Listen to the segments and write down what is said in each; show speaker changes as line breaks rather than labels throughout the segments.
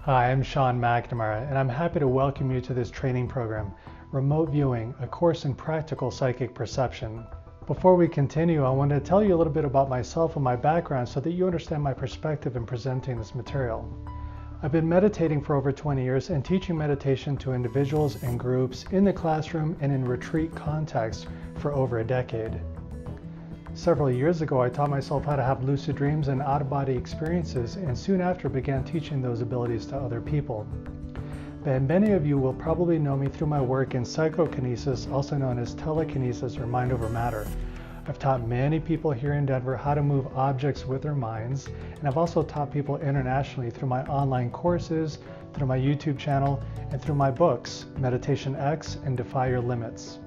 Hi, I'm McNamara, and I'm happy to welcome you to this training program, Remote Viewing, a course in practical psychic perception. Before we continue, I want to tell you a little bit about myself and my background so that you understand my perspective in presenting this material. I've been meditating for over 20 years and teaching meditation to individuals and groups in the classroom and in retreat contexts for over a decade. Several years ago, I taught myself how to have lucid dreams and out-of-body experiences, and soon after began teaching those abilities to other people. And many of you will probably know me through my work in psychokinesis, also known as telekinesis or mind over matter. I've taught many people here in Denver how to move objects with their minds, and I've also taught people internationally through my online courses, through my YouTube channel, and through my books, Meditation X and Defy Your Limits.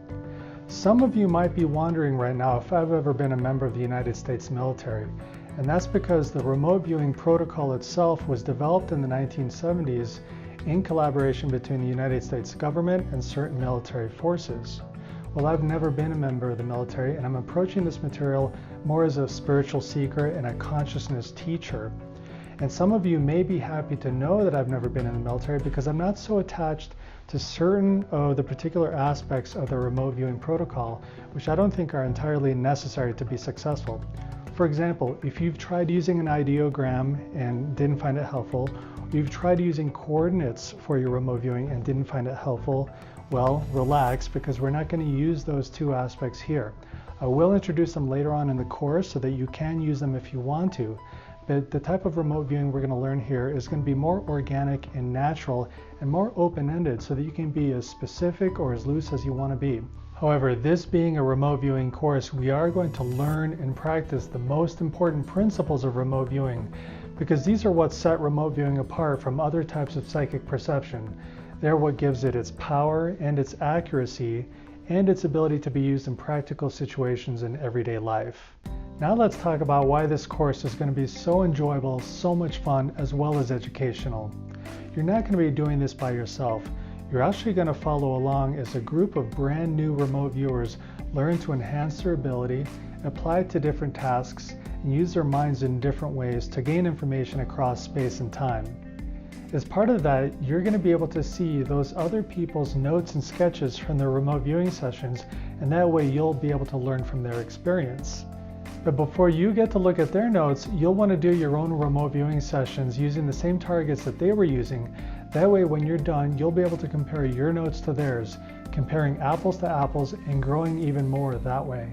Some of you might be wondering right now if I've ever been a member of the United States military, and that's because the remote viewing protocol itself was developed in the 1970s in collaboration between the United States government and certain military forces. Well, I've never been a member of the military, and I'm approaching this material more as a spiritual seeker and a consciousness teacher. And some of you may be happy to know that I've never been in the military because I'm not so attached to certain of the particular aspects of the remote viewing protocol, which I don't think are entirely necessary to be successful. For example, if you've tried using an ideogram and didn't find it helpful, or you've tried using coordinates for your remote viewing and didn't find it helpful, well, relax, because we're not going to use those two aspects here. I will introduce them later on in the course so that you can use them if you want to. But the type of remote viewing we're going to learn here is going to be more organic and natural and more open-ended so that you can be as specific or as loose as you want to be. However, this being a remote viewing course, we are going to learn and practice the most important principles of remote viewing, because these are what set remote viewing apart from other types of psychic perception. They're what gives it its power and its accuracy and its ability to be used in practical situations in everyday life. Now let's talk about why this course is going to be so enjoyable, so much fun, as well as educational. You're not going to be doing this by yourself. You're actually going to follow along as a group of brand new remote viewers learn to enhance their ability, apply it to different tasks, and use their minds in different ways to gain information across space and time. As part of that, you're going to be able to see those other people's notes and sketches from their remote viewing sessions, and that way you'll be able to learn from their experience. But before you get to look at their notes, you'll want to do your own remote viewing sessions using the same targets that they were using. That way, when you're done, you'll be able to compare your notes to theirs, comparing apples to apples and growing even more that way.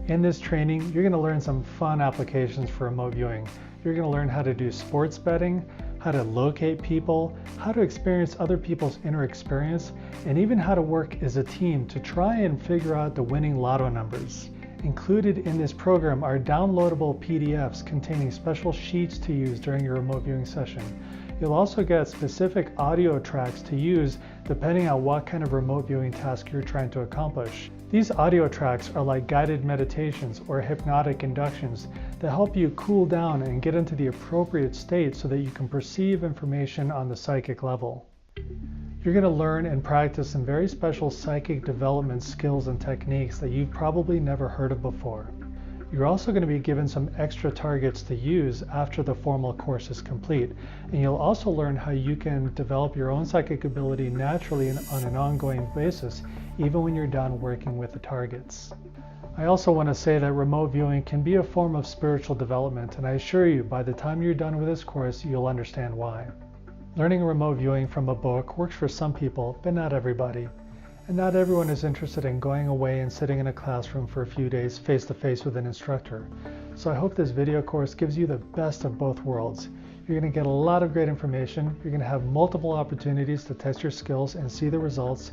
In this training, you're going to learn some fun applications for remote viewing. You're going to learn how to do sports betting, how to locate people, how to experience other people's inner experience, and even how to work as a team to try and figure out the winning lotto numbers. Included in this program are downloadable PDFs containing special sheets to use during your remote viewing session. You'll also get specific audio tracks to use depending on what kind of remote viewing task you're trying to accomplish. These audio tracks are like guided meditations or hypnotic inductions that help you cool down and get into the appropriate state so that you can perceive information on the psychic level. You're going to learn and practice some very special psychic development skills and techniques that you've probably never heard of before. You're also going to be given some extra targets to use after the formal course is complete, and you'll also learn how you can develop your own psychic ability naturally and on an ongoing basis, even when you're done working with the targets. I also want to say that remote viewing can be a form of spiritual development, and I assure you, by the time you're done with this course, you'll understand why. Learning remote viewing from a book works for some people, but not everybody. And not everyone is interested in going away and sitting in a classroom for a few days face-to-face with an instructor. So I hope this video course gives you the best of both worlds. You're going to get a lot of great information, you're going to have multiple opportunities to test your skills and see the results,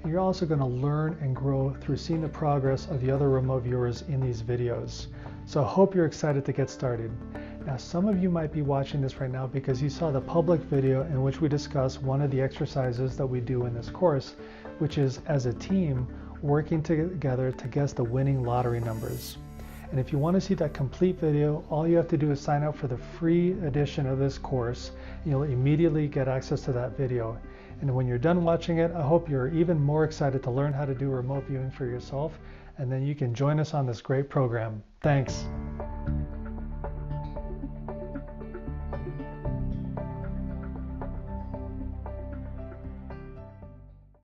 and you're also going to learn and grow through seeing the progress of the other remote viewers in these videos. So I hope you're excited to get started. Now, some of you might be watching this right now because you saw the public video in which we discuss one of the exercises that we do in this course, which is as a team working together to guess the winning lottery numbers. And if you want to see that complete video, all you have to do is sign up for the free edition of this course, and you'll immediately get access to that video. And when you're done watching it, I hope you're even more excited to learn how to do remote viewing for yourself, and then you can join us on this great program. Thanks.